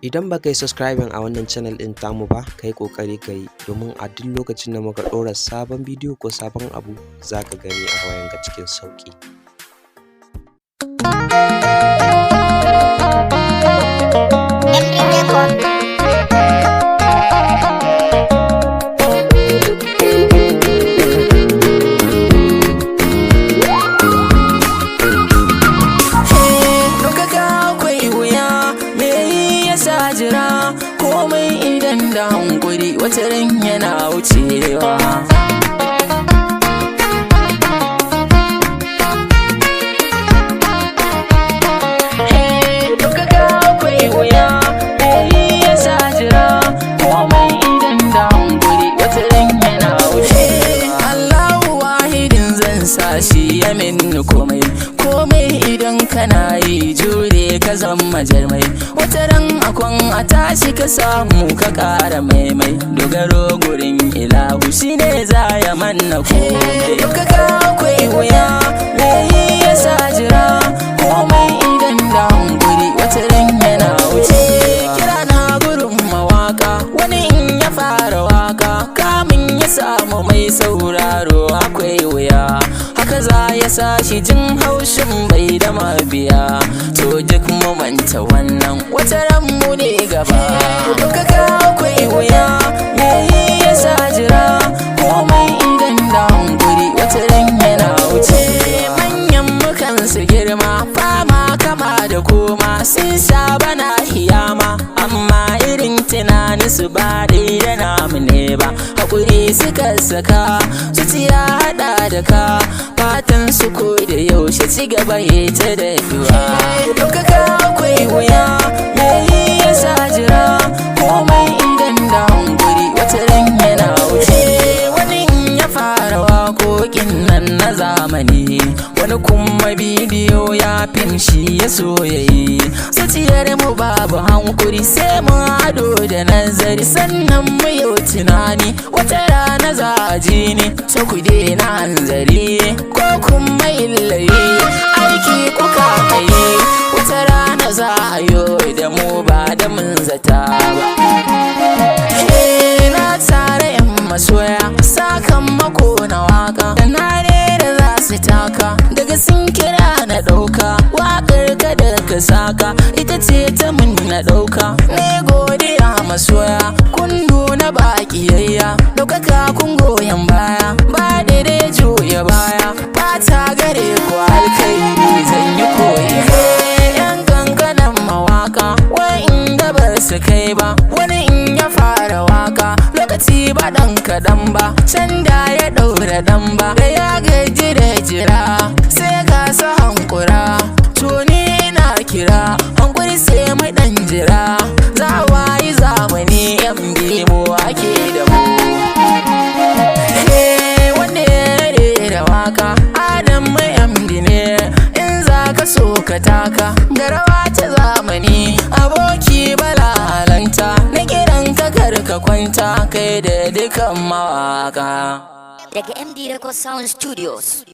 Idan ba ka yi subscribing a wannan channel ɗin tamu ba, ka yi ƙoƙari ka yi domin a duk lokacin da muka ɗora sabon bidiyo ko sabon abu za ka gani a wayanka cikin sauƙi. Jira komai idan da hankuri wata ran yana wucewa. Duka ga akwai wuya mai yasa jira komai idan da hankuri wata ran yana wucewa. Allahu wahidin zan sa shi ya min komai idan kana yi jure ka zama jarmai wata ran akwan a tashi ka samu ka ƙara maimai dogaro gurin ilahu shine za ya manna komai. Duka ga akwai wuya mai yasa jira komai idan da hankuri wata ran yana wuce. Kira na gurin mawaka wani in ya fara waka kamin ya samu mai sauraro akwai wuya haka za ya sa shi jin haushin bai da mabiya to duk mu manta wannan wata ran mu ne gaba. Duka ga akwai wuya me yasa jira komai idan da hankuri wata ran yana wuce. Manyan mukan su girma fama kama da koma sun sha bana hiyama amma irin tunanin su ba dai da namu ne ba hakuri suka saka zuciya hada da ka fatan su ko da yaushe ci gaba ya ta daɗuwa. Duka ga akwai wuya me yasa jira komai idan da hankuri wata ran yana wuce. Wani in ya fara waƙoƙin nan na zamani wani kuma bidiyo ya fin shi ya so yayi zuciyar mu babu hankuri sai mu hado da nazari sannan mu yau tunani wata rana za a ji ni ta kude na hanzari ko kuma illayi aiki kuka kai wata rana za a yi da mu ba da mun zata ba. Na tare yan masoya sakamako na waka na da za su taka daga sun kira na ɗauka waƙar ka da ka saka ita ce ta mun na ɗauka ne godiya masoya kun nuna ba ƙiyayya ɗaukaka kun goyon baya ba daidai juya baya fata gare ku alkhairi zan yi koyi. Yan kankanan mawaka wa'inda ba su kai ba wani in ya fara waka lokaci ba ɗan kaɗan ba can da ya ɗaura ɗan ba da ya gaji da jira sai ga su hankura to ni na kira hankuri sai mai ɗan jira za wayi zamani yan bimu ake da mu. Wanda ya rera waka adam mai amdi ne in za ka so ka taka da rawa ta zamani aboki bala halanta na kiran ka karka kwanta kai da dukan mawaka. Daga MD Record Sound Studios.